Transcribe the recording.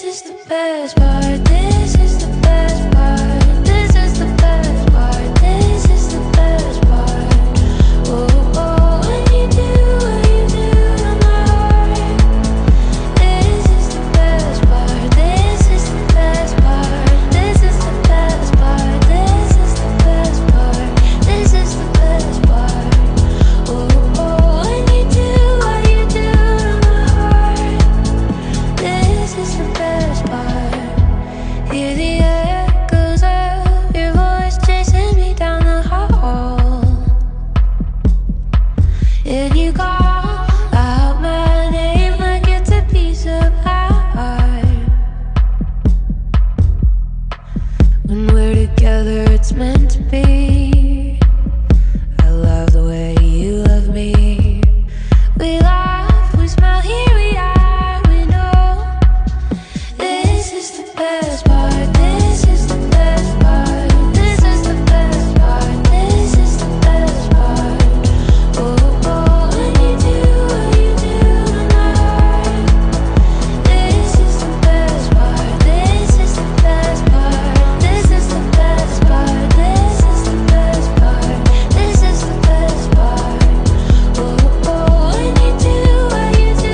is the best part. This is the best part. This is the best part. This is the best part. Oh, oh, when you do what you do to my heart. This is the best part. This is the best part. This is the best part. This is the best part. This is the best part. Oh, oh, when you do what you do to my heart. This is the best.